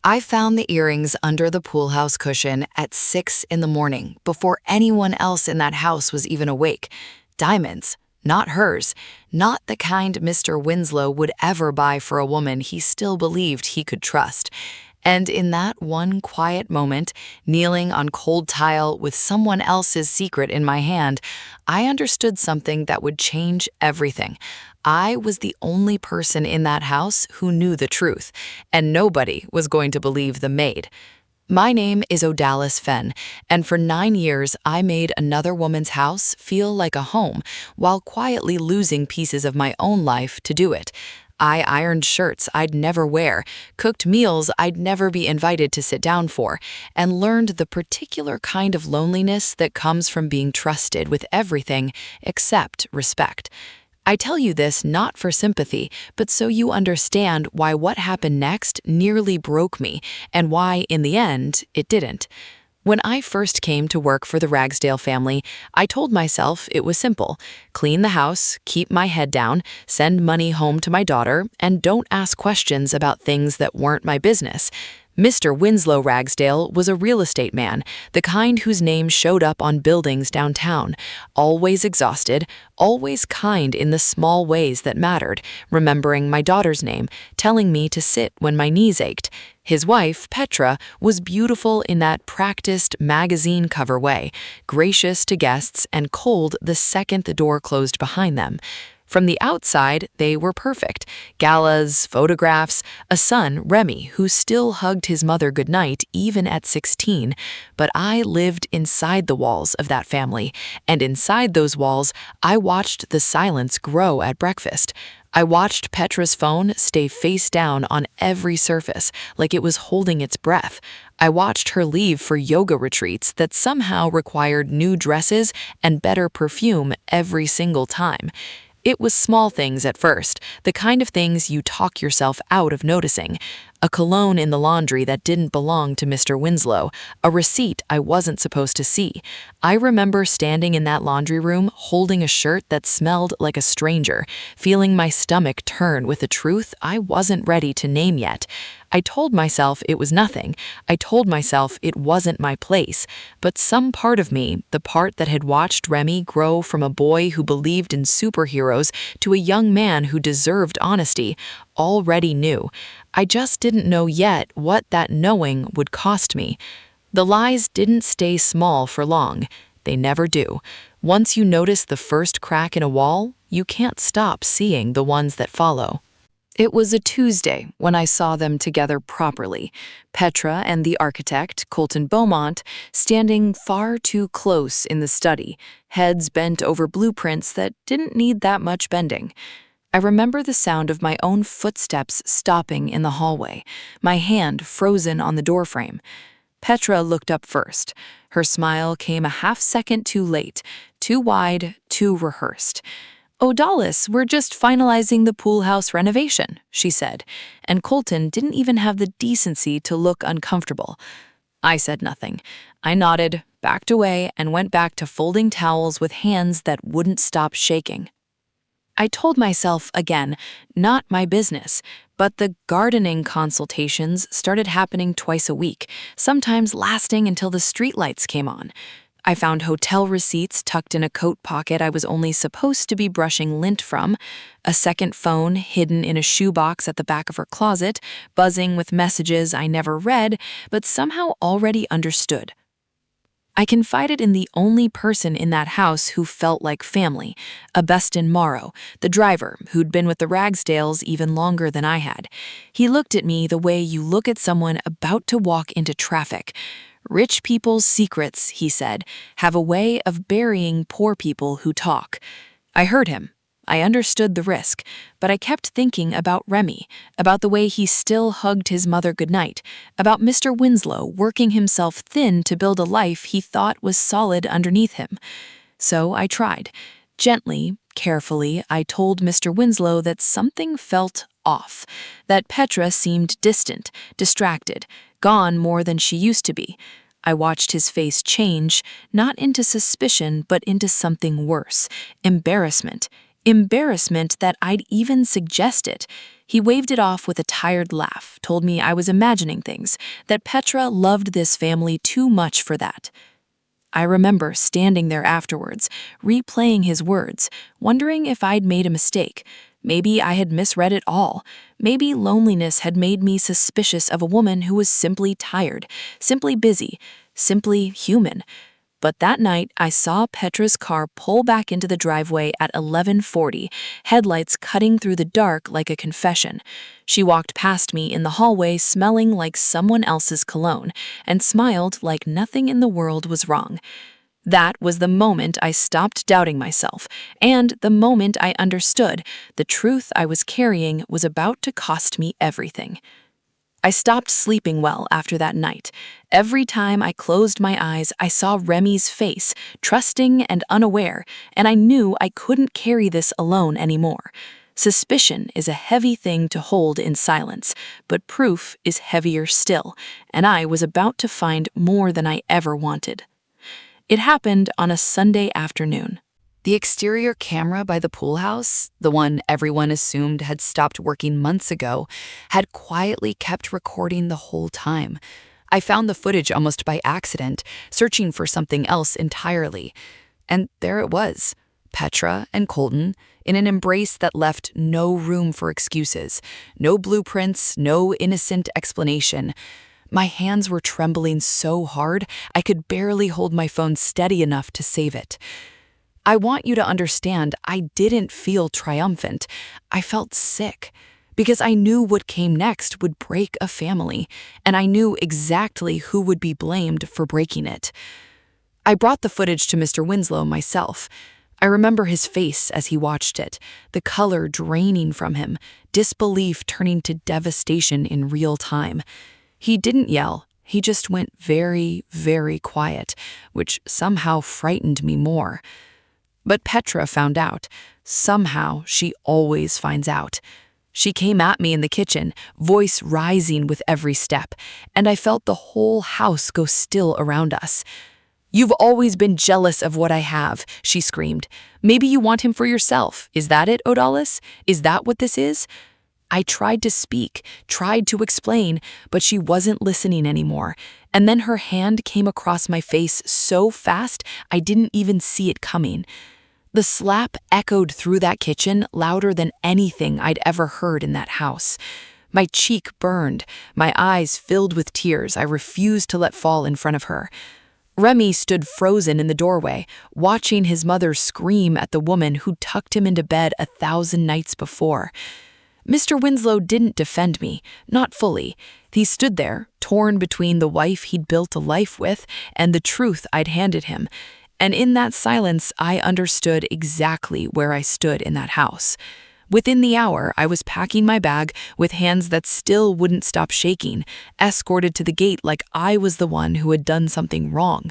I found the earrings under the pool house cushion at 6 in the morning before anyone else in that house was even awake. Diamonds, not hers, not the kind Mr. Winslow would ever buy for a woman he still believed he could trust. And in that one quiet moment, kneeling on cold tile with someone else's secret in my hand, I understood something that would change everything. I was the only person in that house who knew the truth, and nobody was going to believe the maid. My name is Odalis Fenn, and for 9 years I made another woman's house feel like a home while quietly losing pieces of my own life to do it. I ironed shirts I'd never wear, cooked meals I'd never be invited to sit down for, and learned the particular kind of loneliness that comes from being trusted with everything except respect. I tell you this not for sympathy, but so you understand why what happened next nearly broke me, and why, in the end, it didn't. When I first came to work for the Ragsdale family, I told myself it was simple. Clean the house, keep my head down, send money home to my daughter, and don't ask questions about things that weren't my business. Mr. Winslow Ragsdale was a real estate man, the kind whose name showed up on buildings downtown, always exhausted, always kind in the small ways that mattered, remembering my daughter's name, telling me to sit when my knees ached. His wife, Petra, was beautiful in that practiced magazine cover way, gracious to guests and cold the second the door closed behind them. From the outside, they were perfect. Galas, photographs, a son, Remy, who still hugged his mother goodnight even at 16. But I lived inside the walls of that family, and inside those walls, I watched the silence grow at breakfast. I watched Petra's phone stay face down on every surface, like it was holding its breath. I watched her leave for yoga retreats that somehow required new dresses and better perfume every single time. It was small things at first, the kind of things you talk yourself out of noticing. A cologne in the laundry that didn't belong to Mr. Winslow, a receipt I wasn't supposed to see. I remember standing in that laundry room holding a shirt that smelled like a stranger, feeling my stomach turn with a truth I wasn't ready to name yet. I told myself it was nothing. I told myself it wasn't my place. But some part of me, the part that had watched Remy grow from a boy who believed in superheroes to a young man who deserved honesty, already knew. I just didn't know yet what that knowing would cost me. The lies didn't stay small for long. They never do. Once you notice the first crack in a wall, you can't stop seeing the ones that follow. It was a Tuesday when I saw them together properly, Petra and the architect, Colton Beaumont, standing far too close in the study, heads bent over blueprints that didn't need that much bending. I remember the sound of my own footsteps stopping in the hallway, my hand frozen on the doorframe. Petra looked up first. Her smile came a half-second too late, too wide, too rehearsed. "Odalis, we're just finalizing the pool house renovation," she said, and Colton didn't even have the decency to look uncomfortable. I said nothing. I nodded, backed away, and went back to folding towels with hands that wouldn't stop shaking. I told myself again, not my business, but the gardening consultations started happening twice a week, sometimes lasting until the streetlights came on. I found hotel receipts tucked in a coat pocket I was only supposed to be brushing lint from, a second phone hidden in a shoebox at the back of her closet, buzzing with messages I never read, but somehow already understood. I confided in the only person in that house who felt like family, a Beston Morrow, the driver who'd been with the Ragsdales even longer than I had. He looked at me the way you look at someone about to walk into traffic. "Rich people's secrets," he said, "have a way of burying poor people who talk." I heard him. I understood the risk, but I kept thinking about Remy, about the way he still hugged his mother goodnight, about Mr. Winslow working himself thin to build a life he thought was solid underneath him. So I tried. Gently, carefully, I told Mr. Winslow that something felt off, that Petra seemed distant, distracted, gone more than she used to be. I watched his face change, not into suspicion, but into something worse, embarrassment. Embarrassment that I'd even suggested. He waved it off with a tired laugh, told me I was imagining things, that Petra loved this family too much for that. I remember standing there afterwards, replaying his words, wondering if I'd made a mistake. Maybe I had misread it all. Maybe loneliness had made me suspicious of a woman who was simply tired, simply busy, simply human. But that night, I saw Petra's car pull back into the driveway at 11:40, headlights cutting through the dark like a confession. She walked past me in the hallway smelling like someone else's cologne and smiled like nothing in the world was wrong. That was the moment I stopped doubting myself, and the moment I understood the truth I was carrying was about to cost me everything. I stopped sleeping well after that night. Every time I closed my eyes, I saw Remy's face, trusting and unaware, and I knew I couldn't carry this alone anymore. Suspicion is a heavy thing to hold in silence, but proof is heavier still, and I was about to find more than I ever wanted. It happened on a Sunday afternoon. The exterior camera by the pool house, the one everyone assumed had stopped working months ago, had quietly kept recording the whole time. I found the footage almost by accident, searching for something else entirely. And there it was, Petra and Colton, in an embrace that left no room for excuses, no blueprints, no innocent explanation. My hands were trembling so hard, I could barely hold my phone steady enough to save it. I want you to understand, I didn't feel triumphant. I felt sick, because I knew what came next would break a family, and I knew exactly who would be blamed for breaking it. I brought the footage to Mr. Winslow myself. I remember his face as he watched it, the color draining from him, disbelief turning to devastation in real time. He didn't yell. He just went very, very quiet, which somehow frightened me more. But Petra found out. Somehow, she always finds out. She came at me in the kitchen, voice rising with every step, and I felt the whole house go still around us. "You've always been jealous of what I have," she screamed. "Maybe you want him for yourself. Is that it, Odalis? Is that what this is?" I tried to speak, tried to explain, but she wasn't listening anymore. And then her hand came across my face so fast I didn't even see it coming. The slap echoed through that kitchen louder than anything I'd ever heard in that house. My cheek burned, my eyes filled with tears I refused to let fall in front of her. Remy stood frozen in the doorway, watching his mother scream at the woman who tucked him into bed 1,000 nights before. Mr. Winslow didn't defend me, not fully. He stood there, torn between the wife he'd built a life with and the truth I'd handed him. And in that silence, I understood exactly where I stood in that house. Within the hour, I was packing my bag with hands that still wouldn't stop shaking, escorted to the gate like I was the one who had done something wrong.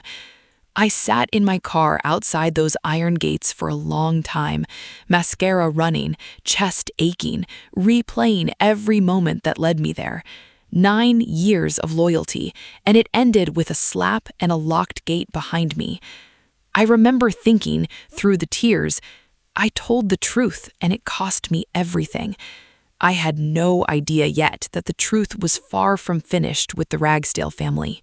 I sat in my car outside those iron gates for a long time, mascara running, chest aching, replaying every moment that led me there. 9 years of loyalty, and it ended with a slap and a locked gate behind me. I remember thinking, through the tears, I told the truth and it cost me everything. I had no idea yet that the truth was far from finished with the Ragsdale family.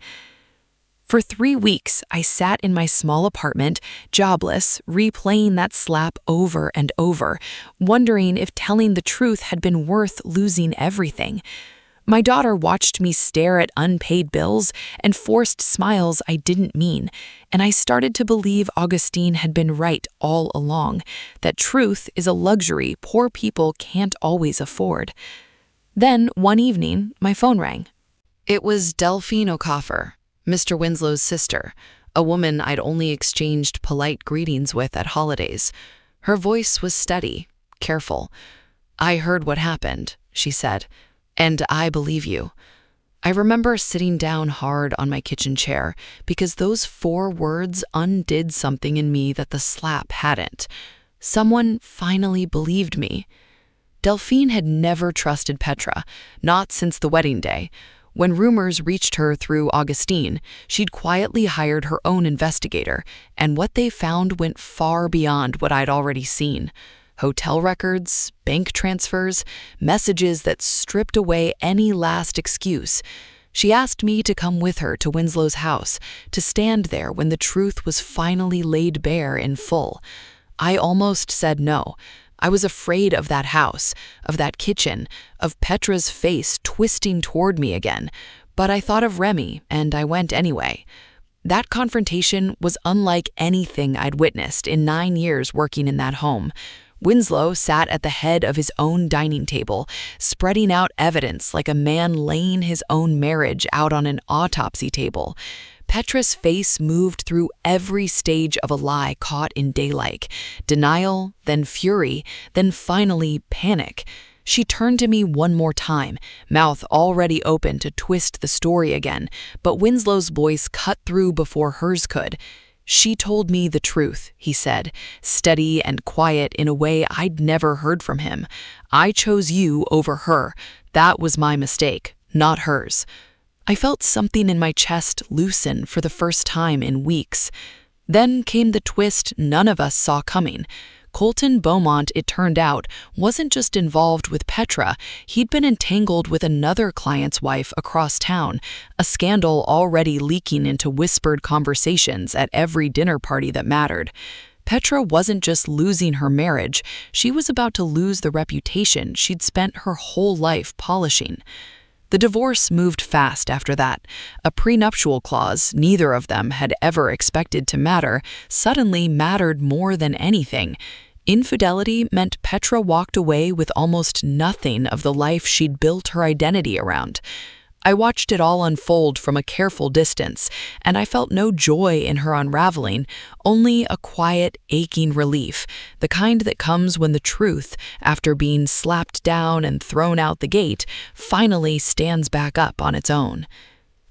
For 3 weeks, I sat in my small apartment, jobless, replaying that slap over and over, wondering if telling the truth had been worth losing everything. My daughter watched me stare at unpaid bills and forced smiles I didn't mean, and I started to believe Augustine had been right all along, that truth is a luxury poor people can't always afford. Then, one evening, my phone rang. It was Delphine O'Coffer, Mr. Winslow's sister, a woman I'd only exchanged polite greetings with at holidays. Her voice was steady, careful. "I heard what happened," she said, "and I believe you." I remember sitting down hard on my kitchen chair because those 4 words undid something in me that the slap hadn't. Someone finally believed me. Delphine had never trusted Petra, not since the wedding day. When rumors reached her through Augustine, she'd quietly hired her own investigator, and what they found went far beyond what I'd already seen. Hotel records, bank transfers, messages that stripped away any last excuse. She asked me to come with her to Winslow's house, to stand there when the truth was finally laid bare in full. I almost said no. I was afraid of that house, of that kitchen, of Petra's face twisting toward me again. But I thought of Remy, and I went anyway. That confrontation was unlike anything I'd witnessed in 9 years working in that home. Winslow sat at the head of his own dining table, spreading out evidence like a man laying his own marriage out on an autopsy table. Petra's face moved through every stage of a lie caught in daylight. Denial, then fury, then finally panic. She turned to me one more time, mouth already open to twist the story again, but Winslow's voice cut through before hers could. "She told me the truth," he said, steady and quiet in a way I'd never heard from him. "I chose you over her. That was my mistake, not hers." I felt something in my chest loosen for the first time in weeks. Then came the twist none of us saw coming. Colton Beaumont, it turned out, wasn't just involved with Petra, he'd been entangled with another client's wife across town, a scandal already leaking into whispered conversations at every dinner party that mattered. Petra wasn't just losing her marriage, she was about to lose the reputation she'd spent her whole life polishing. The divorce moved fast after that. A prenuptial clause neither of them had ever expected to matter suddenly mattered more than anything. Infidelity meant Petra walked away with almost nothing of the life she'd built her identity around. I watched it all unfold from a careful distance, and I felt no joy in her unraveling, only a quiet, aching relief, the kind that comes when the truth, after being slapped down and thrown out the gate, finally stands back up on its own.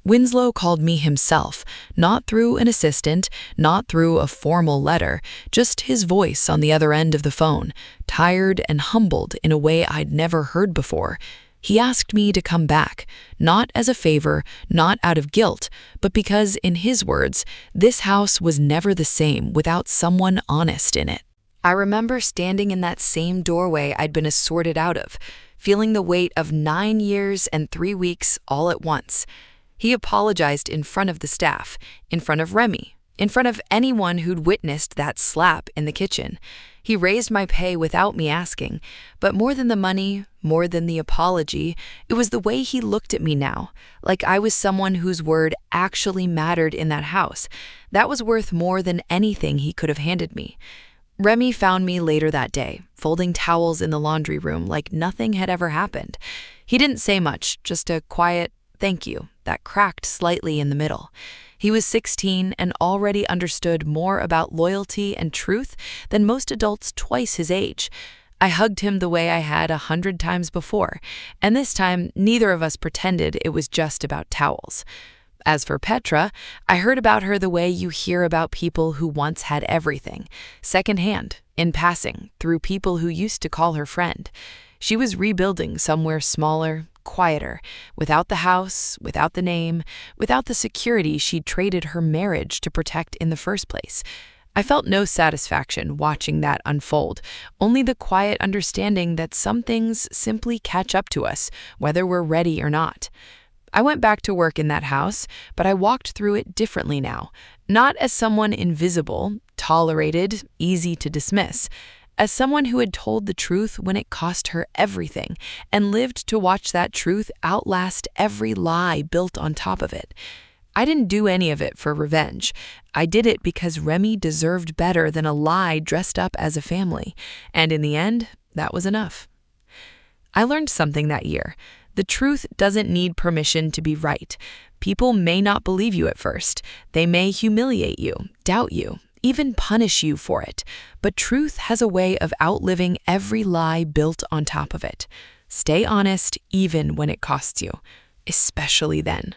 Winslow called me himself, not through an assistant, not through a formal letter, just his voice on the other end of the phone, tired and humbled in a way I'd never heard before. He asked me to come back, not as a favor, not out of guilt, but because, in his words, this house was never the same without someone honest in it. I remember standing in that same doorway I'd been escorted out of, feeling the weight of 9 years and 3 weeks all at once. He apologized in front of the staff, in front of Remy, in front of anyone who'd witnessed that slap in the kitchen. He raised my pay without me asking, but more than the money, more than the apology, it was the way he looked at me now, like I was someone whose word actually mattered in that house. That was worth more than anything he could have handed me. Remy found me later that day, folding towels in the laundry room like nothing had ever happened. He didn't say much, just a quiet "thank you" that cracked slightly in the middle. He was 16 and already understood more about loyalty and truth than most adults twice his age. I hugged him the way I had 100 times before, and this time neither of us pretended it was just about towels. As for Petra, I heard about her the way you hear about people who once had everything, secondhand, in passing, through people who used to call her friend. She was rebuilding somewhere smaller, quieter, without the house, without the name, without the security she'd traded her marriage to protect in the first place. I felt no satisfaction watching that unfold, only the quiet understanding that some things simply catch up to us, whether we're ready or not. I went back to work in that house, but I walked through it differently now, not as someone invisible, tolerated, easy to dismiss, as someone who had told the truth when it cost her everything and lived to watch that truth outlast every lie built on top of it. I didn't do any of it for revenge. I did it because Remy deserved better than a lie dressed up as a family, and in the end, that was enough. I learned something that year. The truth doesn't need permission to be right. People may not believe you at first. They may humiliate you, doubt you, even punish you for it. But truth has a way of outliving every lie built on top of it. Stay honest even when it costs you, especially then.